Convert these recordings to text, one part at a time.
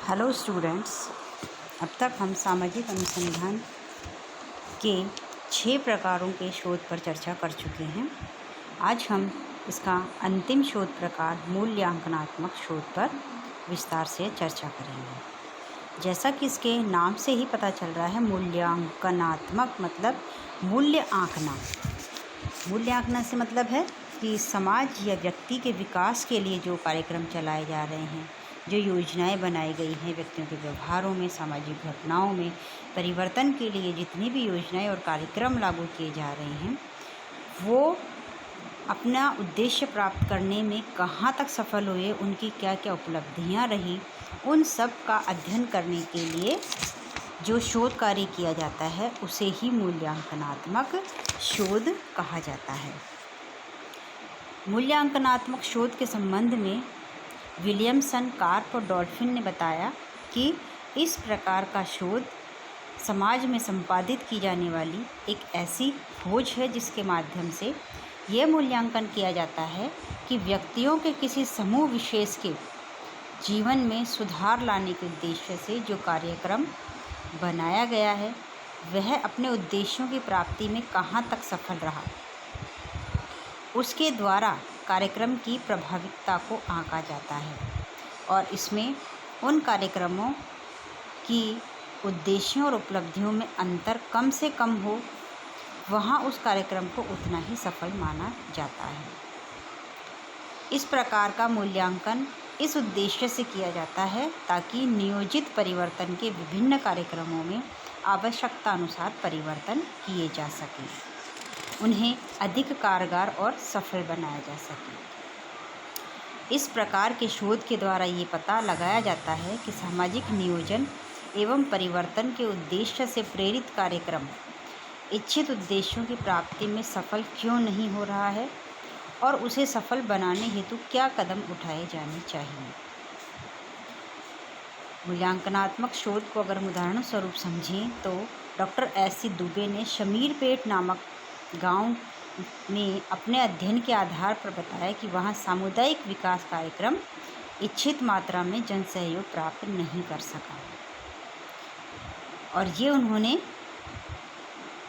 Hello students. अब तक हम सामाजिक अनुसंधान के 6 प्रकारों के शोध पर चर्चा कर चुके हैं। आज हम इसका अंतिम शोध प्रकार मूल्यांकनात्मक शोध पर विस्तार से चर्चा करेंगे। जैसा कि इसके नाम से ही पता चल रहा है, मूल्यांकनात्मक मतलब मूल्य आंकना। मूल्य आंकना से मतलब है कि समाज या व्यक्ति के विकास के लिए जो कार्यक्रम चलाए जा रहे हैं, जो योजनाएं बनाई गई हैं, व्यक्तियों के व्यवहारों में, सामाजिक घटनाओं में परिवर्तन के लिए जितनी भी योजनाएं और कार्यक्रम लागू किए जा रहे हैं, वो अपना उद्देश्य प्राप्त करने में कहाँ तक सफल हुए, उनकी क्या क्या उपलब्धियां रही, उन सब का अध्ययन करने के लिए जो शोध कार्य किया जाता है उसे ही मूल्यांकनात्मक शोध कहा जाता है। मूल्यांकनात्मक शोध के संबंध में विलियमसन, कार्प और डॉल्फिन ने बताया कि इस प्रकार का शोध समाज में संपादित की जाने वाली एक ऐसी खोज है जिसके माध्यम से यह मूल्यांकन किया जाता है कि व्यक्तियों के किसी समूह विशेष के जीवन में सुधार लाने के उद्देश्य से जो कार्यक्रम बनाया गया है वह अपने उद्देश्यों की प्राप्ति में कहाँ तक सफल रहा। उसके द्वारा कार्यक्रम की प्रभाविकता को आंका जाता है और इसमें उन कार्यक्रमों की उद्देश्यों और उपलब्धियों में अंतर कम से कम हो, वहाँ उस कार्यक्रम को उतना ही सफल माना जाता है। इस प्रकार का मूल्यांकन इस उद्देश्य से किया जाता है ताकि नियोजित परिवर्तन के विभिन्न कार्यक्रमों में आवश्यकता अनुसार परिवर्तन किए जा सकें, उन्हें अधिक कारगर और सफल बनाया जा सके। इस प्रकार के शोध के द्वारा ये पता लगाया जाता है कि सामाजिक नियोजन एवं परिवर्तन के उद्देश्य से प्रेरित कार्यक्रम इच्छित उद्देश्यों की प्राप्ति में सफल क्यों नहीं हो रहा है और उसे सफल बनाने हेतु क्या कदम उठाए जाने चाहिए। मूल्यांकनात्मक शोध को अगर हम उदाहरण स्वरूप समझें तो डॉक्टर एस.सी. दुबे ने शमीरपेट नामक गांव में अपने अध्ययन के आधार पर बताया कि वहां सामुदायिक विकास कार्यक्रम इच्छित मात्रा में जन सहयोग प्राप्त नहीं कर सका और ये उन्होंने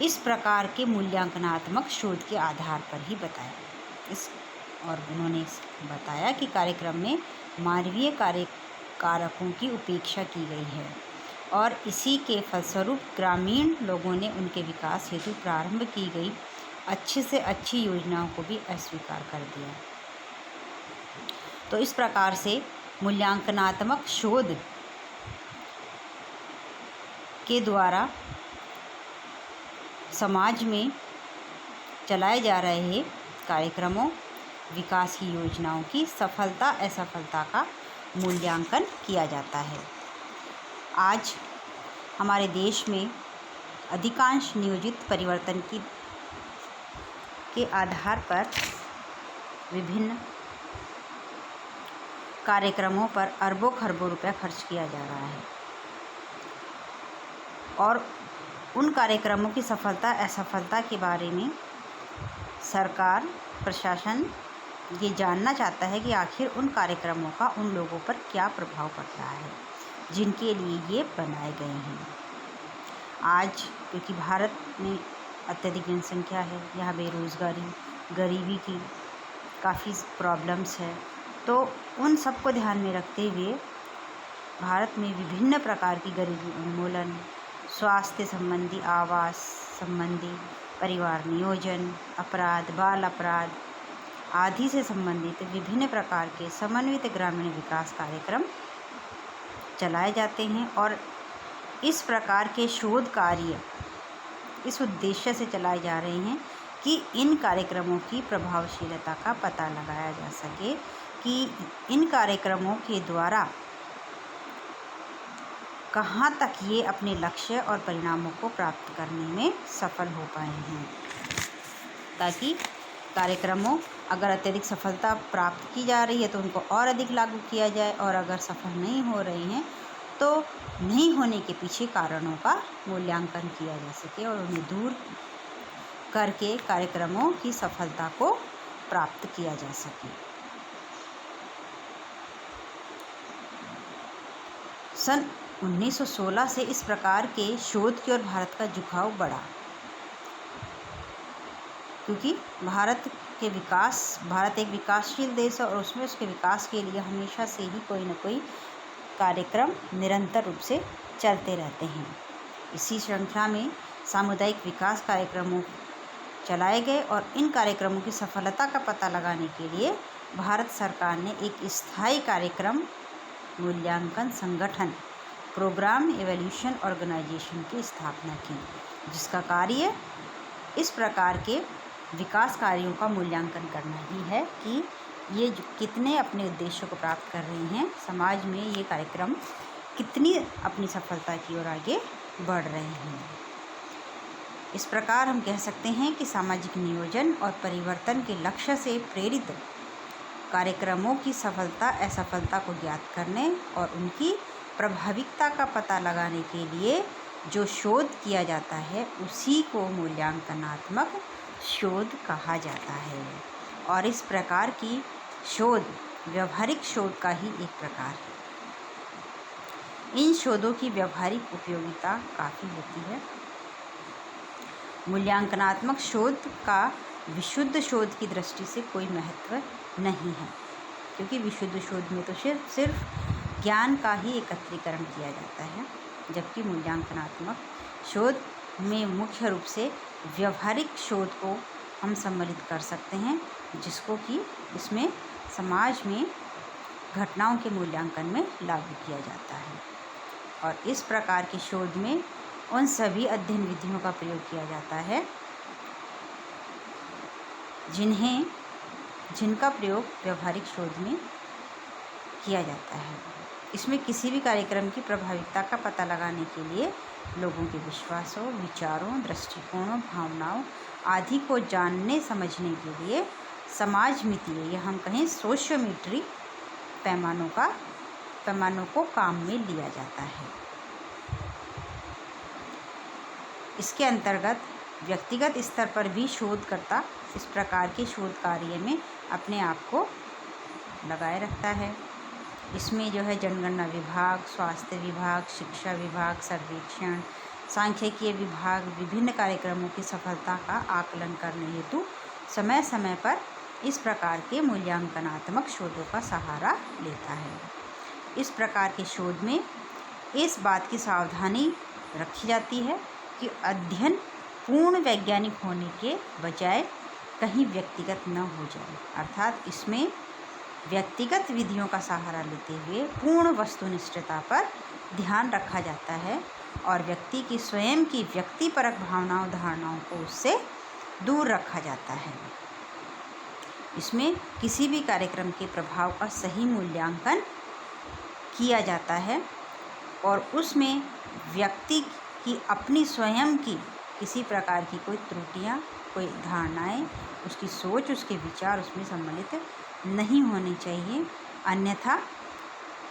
इस प्रकार के मूल्यांकनात्मक शोध के आधार पर ही बताया। और उन्होंने बताया कि कार्यक्रम में मानवीय कारकों की उपेक्षा की गई है और इसी के फलस्वरूप ग्रामीण लोगों ने उनके विकास हेतु प्रारंभ की गई अच्छी से अच्छी योजनाओं को भी अस्वीकार कर दिया। तो इस प्रकार से मूल्यांकनात्मक शोध के द्वारा समाज में चलाए जा रहे कार्यक्रमों, विकास की योजनाओं की सफलता असफलता का मूल्यांकन किया जाता है। आज हमारे देश में अधिकांश नियोजित परिवर्तन के आधार पर विभिन्न कार्यक्रमों पर अरबों खरबों रुपया खर्च किया जा रहा है और उन कार्यक्रमों की सफलता असफलता के बारे में सरकार, प्रशासन ये जानना चाहता है कि आखिर उन कार्यक्रमों का उन लोगों पर क्या प्रभाव पड़ रहा है जिनके लिए ये बनाए गए हैं। आज क्योंकि भारत में अत्यधिक जनसंख्या है, यहाँ बेरोज़गारी, गरीबी की काफ़ी प्रॉब्लम्स है, तो उन सब को ध्यान में रखते हुए भारत में विभिन्न प्रकार की गरीबी उन्मूलन, स्वास्थ्य संबंधी, आवास संबंधी, परिवार नियोजन, अपराध, बाल अपराध आदि से संबंधित विभिन्न प्रकार के समन्वित ग्रामीण विकास कार्यक्रम चलाए जाते हैं और इस प्रकार के शोध कार्य इस उद्देश्य से चलाए जा रहे हैं कि इन कार्यक्रमों की प्रभावशीलता का पता लगाया जा सके कि इन कार्यक्रमों के द्वारा कहाँ तक ये अपने लक्ष्य और परिणामों को प्राप्त करने में सफल हो पाए हैं, ताकि कार्यक्रमों अगर अत्यधिक सफलता प्राप्त की जा रही है तो उनको और अधिक लागू किया जाए और अगर सफल नहीं हो रही हैं तो नहीं होने के पीछे कारणों का मूल्यांकन किया जा सके और उन्हें दूर करके कार्यक्रमों की सफलता को प्राप्त किया जा सके। सन 1916 से इस प्रकार के शोध की ओर भारत का झुकाव बढ़ा, क्योंकि भारत एक विकासशील देश है और उसमें उसके विकास के लिए हमेशा से ही कोई न कोई कार्यक्रम निरंतर रूप से चलते रहते हैं। इसी श्रृंखला में सामुदायिक विकास कार्यक्रमों चलाए गए और इन कार्यक्रमों की सफलता का पता लगाने के लिए भारत सरकार ने एक स्थायी कार्यक्रम मूल्यांकन संगठन प्रोग्राम इवैल्यूएशन ऑर्गेनाइजेशन की स्थापना की, जिसका कार्य इस प्रकार के विकास कार्यों का मूल्यांकन करना ही है कि ये कितने अपने उद्देश्यों को प्राप्त कर रहे हैं, समाज में ये कार्यक्रम कितनी अपनी सफलता की ओर आगे बढ़ रहे हैं। इस प्रकार हम कह सकते हैं कि सामाजिक नियोजन और परिवर्तन के लक्ष्य से प्रेरित कार्यक्रमों की सफलता असफलता को ज्ञात करने और उनकी प्रभाविकता का पता लगाने के लिए जो शोध किया जाता है उसी को मूल्यांकनात्मक शोध कहा जाता है। और इस प्रकार की शोध व्यवहारिक शोध का ही एक प्रकार है। इन शोधों की व्यवहारिक उपयोगिता काफ़ी होती है। मूल्यांकनात्मक शोध का विशुद्ध शोध की दृष्टि से कोई महत्व नहीं है, क्योंकि विशुद्ध शोध में तो सिर्फ ज्ञान का ही एकत्रीकरण किया जाता है, जबकि मूल्यांकनात्मक शोध में मुख्य रूप से व्यवहारिक शोध को हम सम्मिलित कर सकते हैं, जिसको कि इसमें समाज में घटनाओं के मूल्यांकन में लागू किया जाता है। और इस प्रकार के शोध में उन सभी अध्ययन विधियों का प्रयोग किया जाता है जिनका प्रयोग व्यवहारिक शोध में किया जाता है। इसमें किसी भी कार्यक्रम की प्रभाविकता का पता लगाने के लिए लोगों के विश्वासों, विचारों, दृष्टिकोणों, भावनाओं आदि को जानने समझने के लिए समाजमितीय या हम कहें सोशियोमेट्री पैमानों को काम में लिया जाता है। इसके अंतर्गत व्यक्तिगत स्तर पर भी शोधकर्ता इस प्रकार के शोध कार्य में अपने आप को लगाए रखता है। इसमें जो है जनगणना विभाग, स्वास्थ्य विभाग, शिक्षा विभाग, सर्वेक्षण, सांख्यिकीय विभाग विभिन्न कार्यक्रमों की सफलता का आकलन करने हेतु समय समय पर इस प्रकार के मूल्यांकनात्मक शोधों का सहारा लेता है। इस प्रकार के शोध में इस बात की सावधानी रखी जाती है कि अध्ययन पूर्ण वैज्ञानिक होने के बजाय कहीं व्यक्तिगत न हो जाए, अर्थात इसमें व्यक्तिगत विधियों का सहारा लेते हुए पूर्ण वस्तुनिष्ठता पर ध्यान रखा जाता है और व्यक्ति की स्वयं की व्यक्तिपरक भावनाओं धारणाओं को उससे दूर रखा जाता है। इसमें किसी भी कार्यक्रम के प्रभाव का सही मूल्यांकन किया जाता है और उसमें व्यक्ति की अपनी स्वयं की किसी प्रकार की कोई त्रुटियां, कोई धारणाएं, उसकी सोच, उसके विचार उसमें सम्मिलित नहीं होने चाहिए, अन्यथा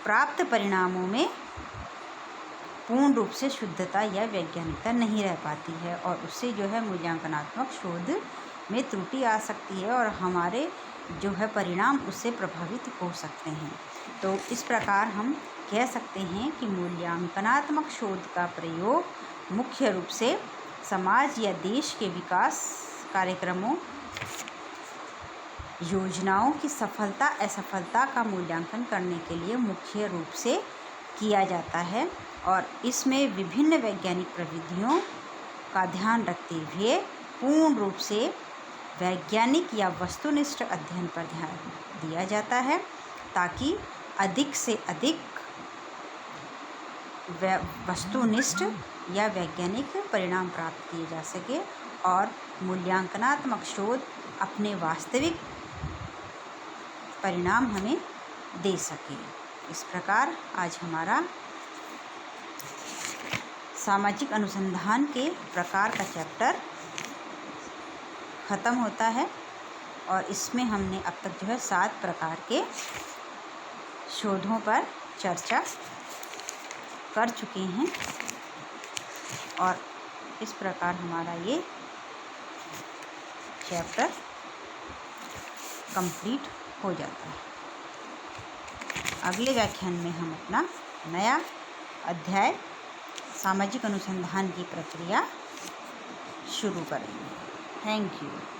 प्राप्त परिणामों में पूर्ण रूप से शुद्धता या वैज्ञानिकता नहीं रह पाती है और उससे जो है मूल्यांकनात्मक शोध में त्रुटि आ सकती है और हमारे जो है परिणाम उससे प्रभावित हो सकते हैं। तो इस प्रकार हम कह सकते हैं कि मूल्यांकनात्मक शोध का प्रयोग मुख्य रूप से समाज या देश के विकास कार्यक्रमों, योजनाओं की सफलता असफलता का मूल्यांकन करने के लिए मुख्य रूप से किया जाता है और इसमें विभिन्न वैज्ञानिक प्रविधियों का ध्यान रखते हुए पूर्ण रूप से वैज्ञानिक या वस्तुनिष्ठ अध्ययन पर ध्यान दिया जाता है, ताकि अधिक से अधिक वस्तुनिष्ठ या वैज्ञानिक परिणाम प्राप्त किए जा सके और मूल्यांकनात्मक शोध अपने वास्तविक परिणाम हमें दे सके। इस प्रकार आज हमारा सामाजिक अनुसंधान के प्रकार का चैप्टर ख़त्म होता है और इसमें हमने अब तक जो है 7 प्रकार के शोधों पर चर्चा कर चुके हैं और इस प्रकार हमारा ये चैप्टर कंप्लीट हो जाता है। अगले व्याख्यान में हम अपना नया अध्याय सामाजिक अनुसंधान की प्रक्रिया शुरू करेंगे। Thank you.